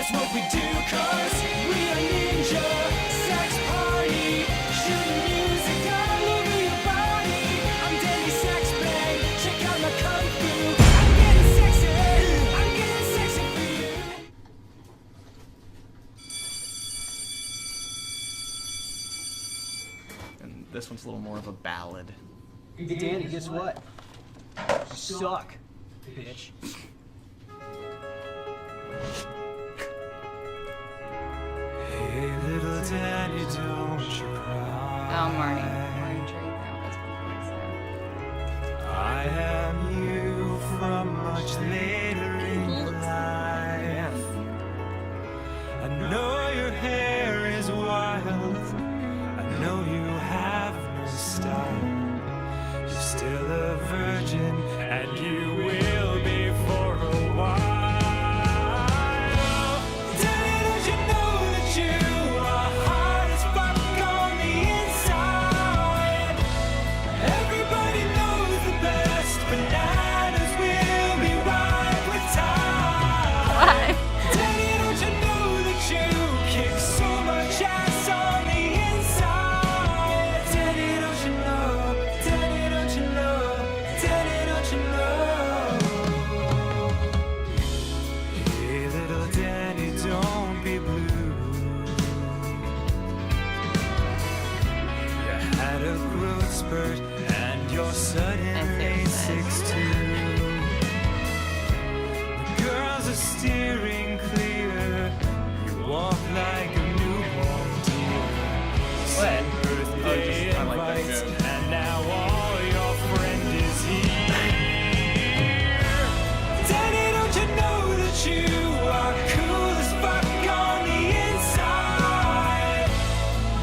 That's what we do, 'cause we are ninja sex party. Shooting music all over your body. I'm Danny Sex Bang, check out my kung fu. I'm getting sexy for you. And this one's a little more of a ballad. Danny, guess what? You suck, bitch. Hey, little Danny, don't you cry. Oh, Marty Drake, that was before, I am you from much later in life. I know your hair is wild. I know you have no style. You're still a virgin, and you will be for a while. Danny, don't you know that you are hot as fuck on the inside? Everybody knows the best bananas will be ripe with time. Danny, don't you know that you kick so much ass on the inside? Danny, don't you know? Danny, don't you know? Danny, don't you know? Hey, little Danny, don't be blue. You had a growth spurt and you're suddenly 6'2". The girls are steering clear. You walk like a newborn deer. Send birthday I like that invites, joke. and now all your friend is here. Danny, don't you know that you are cool as fuck on the inside?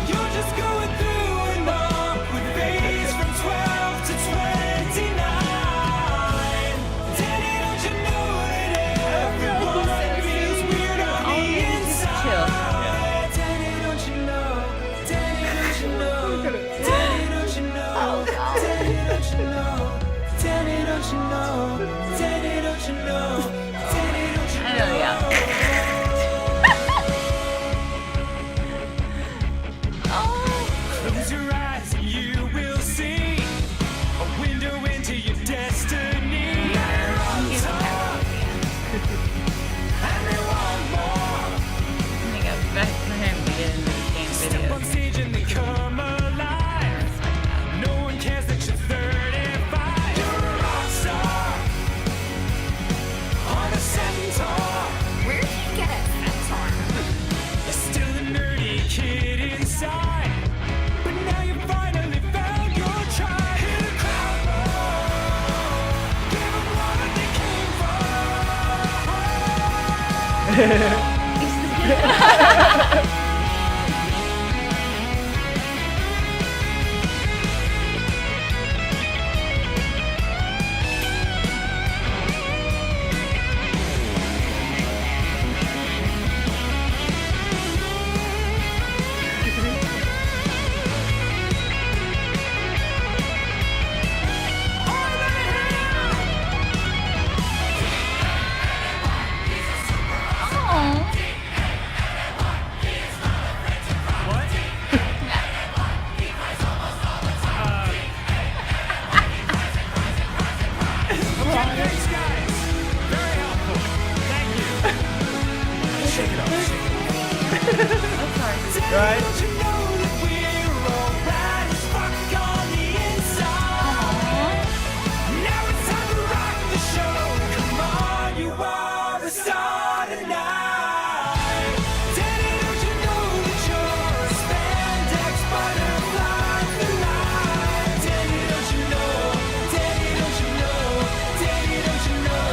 You're just going through an awkward phase from 12 to 29. Danny, don't you know that everyone feels weird on the inside? Danny, don't you know? Danny, don't you know? Danny, don't you know? Danny, don't you know? Danny, don't you know? Danny, don't you know? Danny, don't you I know, yeah. Close your eyes and you will see a window into your destiny. And they want more. I think I'm back for him to get into this game Step video. on stage and they come alive. No one cares that you're 35. You're a rock star on a centaur. Where did you get it? You're still a nerdy kid inside, but now you finally found your tribe. Hear the crowd roar. Give 'em what they came for. Thanks, guys. Very helpful. Thank you. Shake it up. Right? Don't you know that we're all bad as fuck on the inside? Now it's time to rock the show. Come on, you are the star tonight. Danny, don't you know that you're a spandex butterfly for life? Danny, don't you know? Danny, don't you know? Danny, don't you know?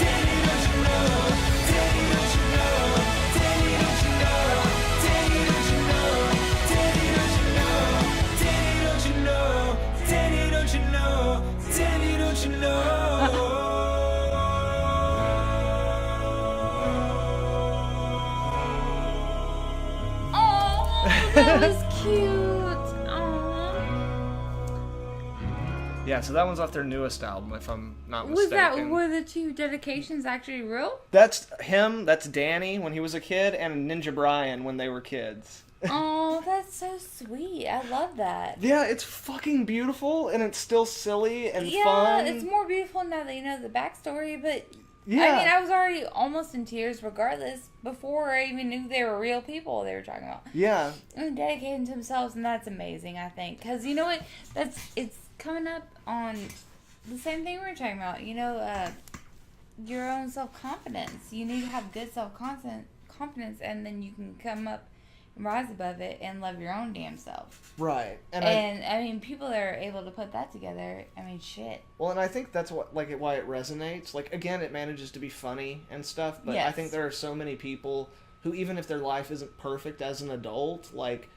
Danny, don't you know? Danny, don't you know? Danny, don't you know? Danny, don't you know? Danny, don't you know? Danny, don't you know? Danny, don't you know? Danny, don't you know? Oh, that was cute. Aww. Yeah, so that one's off their newest album, if I'm not Was that, mistaken. were the two dedications actually real? That's him, that's Danny when he was a kid, and Ninja Brian when they were kids. Oh, that's so sweet. I love that. Yeah, it's fucking beautiful, and it's still silly and Yeah, fun. it's more beautiful now that you know the backstory, but Yeah. I mean, I was already almost in tears regardless before I even knew they were real people they were talking about. Yeah. And dedicating to themselves, and that's amazing, I think. Because you know what? It's coming up on the same thing we were talking about. You know, your own self-confidence. You need to have good self-confidence, and then you can come up and rise above it and love your own damn self. Right. And I mean, people that are able to put that together, I mean, shit. Well, and I think that's what why it resonates. Like, again, it manages to be funny and stuff, but I Yes. think there are so many people who, even if their life isn't perfect as an adult, like,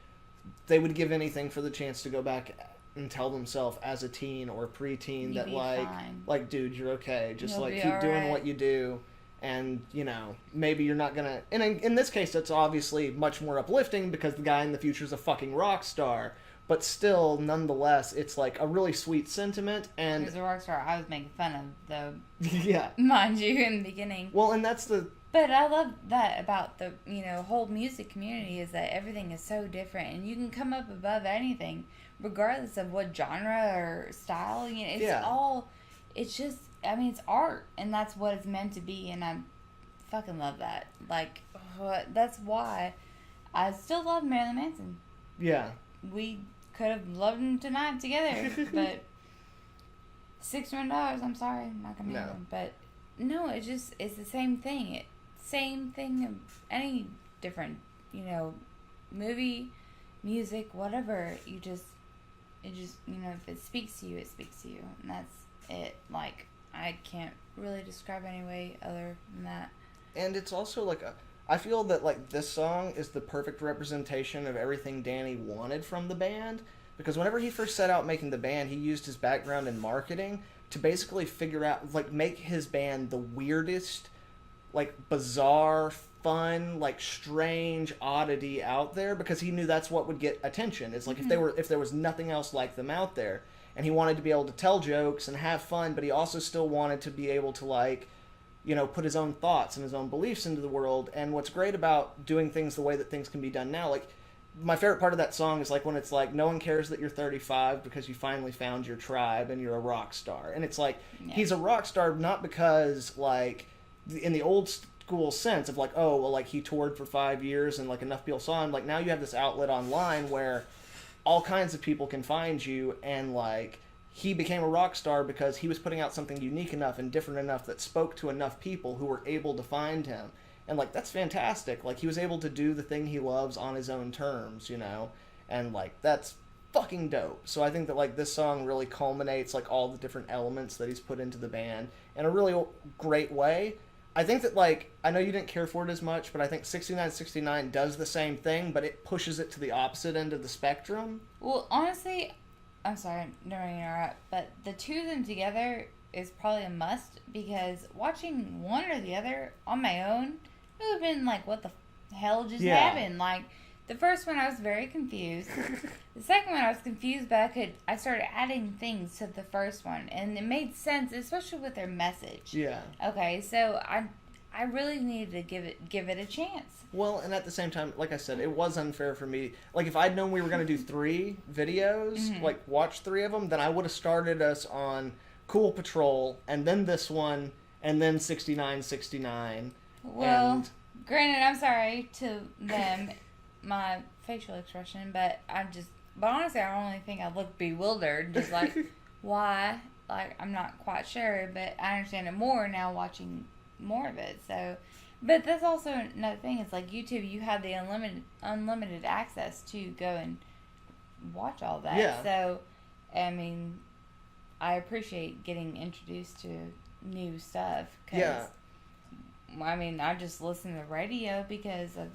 they would give anything for the chance to go back and tell themselves as a teen or preteen You'll that, be like, fine. like, dude, you're okay. Just, You'll like, be keep doing alright. what you do. And, you know, maybe you're not gonna... And in this case, that's obviously much more uplifting because the guy in the future is a fucking rock star. But still, nonetheless, it's, like, a really sweet sentiment. And, As a rock star, I was making fun of, though, yeah. mind you, in the beginning. Well, and that's the... But I love that about the, you know, whole music community is that everything is so different. And you can come up above anything, regardless of what genre or style. You know, it's Yeah. all... It's just... I mean, it's art, and that's what it's meant to be, and I fucking love that. Like, that's why I still love Marilyn Manson. Yeah. We could have loved him tonight together, but $61, I'm sorry, I'm not gonna No. have him. But no, it's the same thing. Same thing of any different, you know, movie, music, whatever. It just, you know, if it speaks to you, it speaks to you, and that's it. Like, I can't really describe any way other than that. And it's also like I feel that like this song is the perfect representation of everything Danny wanted from the band, because whenever he first set out making the band, he used his background in marketing to basically figure out, like, make his band the weirdest, like, bizarre, fun, like, strange oddity out there, because he knew that's what would get attention. It's like if there was nothing else like them out there. And he wanted to be able to tell jokes and have fun, but he also still wanted to be able to, like, you know, put his own thoughts and his own beliefs into the world. And what's great about doing things the way that things can be done now, like, my favorite part of that song is, like, when it's like, no one cares that you're 35 because you finally found your tribe and you're a rock star. And it's like, he's a rock star not because, like, in the old school sense of, like, oh, well, like, he toured for 5 years and, like, enough people saw him. Like, now you have this outlet online where all kinds of people can find you, and, like, he became a rock star because he was putting out something unique enough and different enough that spoke to enough people who were able to find him. And, like, that's fantastic. Like, he was able to do the thing he loves on his own terms, you know? And, like, that's fucking dope. So I think that, like, this song really culminates, like, all the different elements that he's put into the band in a really great way. I think that, like, I know you didn't care for it as much, but I think 6969 does the same thing, but it pushes it to the opposite end of the spectrum. Well, honestly, I'm sorry, don't mean to interrupt, but the two of them together is probably a must, because watching one or the other on my own, it would have been like, what the hell just happened? Like, the first one I was very confused. The second one I was confused, but I started adding things to the first one, and it made sense, especially with their message. Yeah. Okay, so I really needed to give it a chance. Well, and at the same time, like I said, it was unfair for me. Like, if I'd known we were going to do 3 videos, like, watch 3 of them, then I would have started us on Cool Patrol, and then this one, and then 6969. Well, granted, I'm sorry to them, my facial expression, but honestly, I only think I look bewildered, just like, why? Like, I'm not quite sure, but I understand it more now watching more of it, so... But that's also another thing. It's like YouTube, you have the unlimited access to go and watch all that. Yeah. So, I mean, I appreciate getting introduced to new stuff. Cause, Yeah. I mean, I just listen to radio because I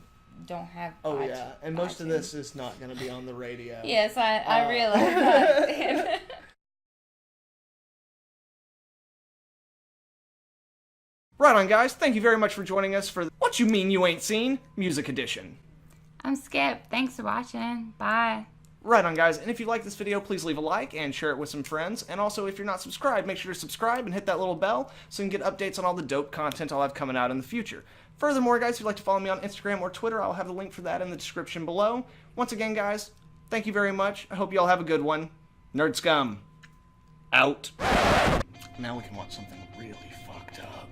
don't have. Oh, yeah. And most of this is not going to be on the radio. Yes, I realize that. Right on, guys. Thank you very much for joining us for What You Mean You Ain't Seen Music Edition. I'm Skip. Thanks for watching. Bye. Right on, guys, and if you like this video, please leave a like and share it with some friends. And also, if you're not subscribed, make sure to subscribe and hit that little bell so you can get updates on all the dope content I'll have coming out in the future. Furthermore, guys, if you'd like to follow me on Instagram or Twitter, I'll have the link for that in the description below. Once again, guys, thank you very much. I hope you all have a good one. Nerd Scum, out. Now we can watch something really fucked up.